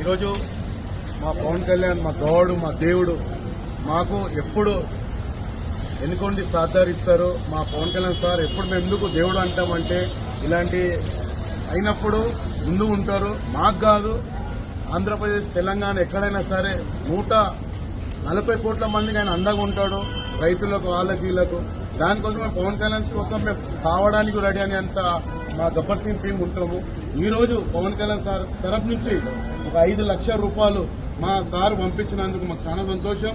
ఈరోజు మా పవన్ కళ్యాణ్ మా గౌడు మా దేవుడు మాకు ఎప్పుడు ఎన్నుకోండి సహకరిస్తారు. మా పవన్ కళ్యాణ్ సార్ ఎప్పుడు మేము ఎందుకు దేవుడు అంటామంటే ఇలాంటి అయినప్పుడు ముందు ఉంటారు. మాకు కాదు, ఆంధ్రప్రదేశ్ తెలంగాణ ఎక్కడైనా సరే 140 కోట్ల మందికి ఆయన అండగా ఉంటాడు. రైతులకు వాళ్ళకి వీళ్ళకు దానికోసం మేము పవన్ కళ్యాణ్ కోసం మేము చావడానికి రెడీ అని అంత మా గబ్బర్ సింగ్ టీం ఉంటాము. ఈరోజు పవన్ కళ్యాణ్ సార్ తరఫు నుంచి ఒక 5 లక్షల రూపాయలు మా సార్ పంపించినందుకు మాకు చాలా సంతోషం.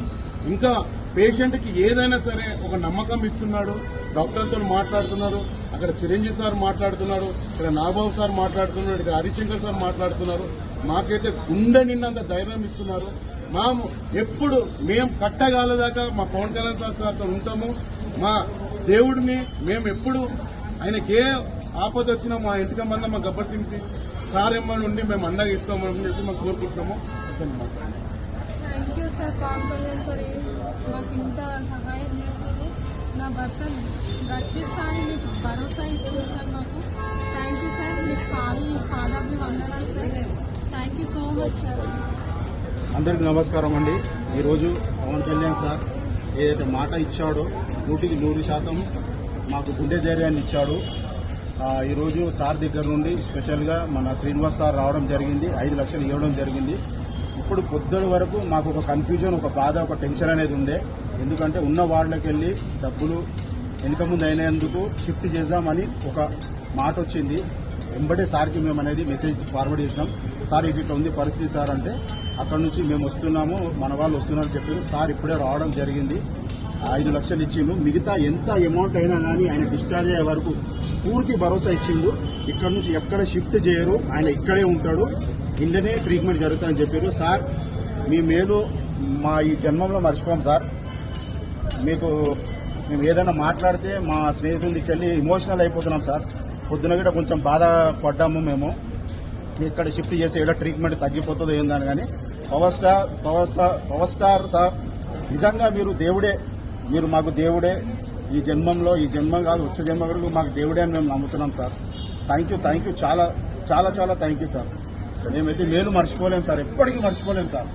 ఇంకా పేషెంట్కి ఏదైనా సరే ఒక నమ్మకం ఇస్తున్నాడు. డాక్టర్తో మాట్లాడుతున్నారు, అక్కడ చిరంజీవి సార్ మాట్లాడుతున్నారు, ఇక్కడ నాగబాబు సార్ మాట్లాడుతున్నారు, ఇక్కడ హరిశంకర్ సార్ మాట్లాడుతున్నారు. మాకైతే గుండె నిండంత ధైర్యం ఇస్తున్నారు. ఎప్పుడు మేము కట్టగాలదాకా మా పవన్ కళ్యాణ్ సార్తో ఉంటాము. మా దేవుడిని మేము ఎప్పుడు ఆయనకి ఏ ఆపద వచ్చినా మా ఇంటికి మంద మా గబ్బర్ సింగ్ సార్ ఏమని ఉండి మేము అండగా ఇస్తామని చెప్పి మేము కోరుకుంటున్నాము. Thank you sir. Pawan Kalyan sir మాకు ఇంత సహాయం చేస్తారు. నా భర్త రక్షిస్తాను మీకు భరోసా ఇస్తుంది సార్. మాకు థ్యాంక్ యూ సార్. మీకు పాదాభి వందనాలు sir. Thank you so much sir. అందరికీ నమస్కారం అండి. ఈరోజు పవన్ కళ్యాణ్ సార్ ఏదైతే మాట ఇచ్చాడో 100% మాకు గుండె ధైర్యాన్ని ఇచ్చాడు. ఈరోజు సార్ దగ్గర నుండి స్పెషల్గా మన శ్రీనివాస్ సార్ రావడం జరిగింది, 5 లక్షలు ఇవ్వడం జరిగింది. ఇప్పుడు పొద్దున వరకు మాకు ఒక కన్ఫ్యూజన్, ఒక బాధ, ఒక టెన్షన్ అనేది ఉండే. ఎందుకంటే ఉన్న వార్డులకు వెళ్ళి డబ్బులు వెనుక ముందు అయినందుకు షిఫ్ట్ చేద్దామని ఒక మాట వచ్చింది. వెంబడే సార్కి మేము అనేది మెసేజ్ ఫార్వర్డ్ చేసినాం. సార్ ఇట్లా ఉంది పరిస్థితి సార్ అంటే, అక్కడ నుంచి మేము వస్తున్నాము, మన వాళ్ళు వస్తున్నారు చెప్పారు. సార్ ఇప్పుడే రావడం జరిగింది. 5 లక్షలు ఇచ్చిండు. మిగతా ఎంత అమౌంట్ అయినా కానీ ఆయన డిశ్చార్జ్ అయ్యే వరకు పూర్తి భరోసా ఇచ్చిండు. ఇక్కడ నుంచి ఎక్కడ షిఫ్ట్ చేయరు, ఆయన ఇక్కడే ఉంటాడు, ఇంట్లోనే ట్రీట్మెంట్ జరుగుతుందని చెప్పారు. సార్ మీ మేలు మా ఈ జన్మంలో మర్చిపోం సార్. మీకు మేము ఏదైనా మాట్లాడితే మా స్నేహితుల దగ్గరికి వెళ్ళి ఎమోషనల్ అయిపోతున్నాం సార్. పొద్దున కూడా కొంచెం బాధపడ్డాము మేము. ఇక్కడ షిఫ్ట్ చేసి ఇక్కడ ట్రీట్మెంట్ తగ్గిపోతుందో ఏందని. కానీ పవర్ స్టార్ సార్ నిజంగా మీరు దేవుడే, మీరు మాకు దేవుడే. ఈ జన్మంలో, ఈ జన్మం కాదు వచ్చే జన్మ వరకు మాకు దేవుడే అని మేము నమ్ముతున్నాం సార్. థ్యాంక్ యూ చాలా చాలా చాలా థ్యాంక్ యూ సార్. మేమైతే మేలు మర్చిపోలేం సార్, ఎప్పటికీ మర్చిపోలేం సార్.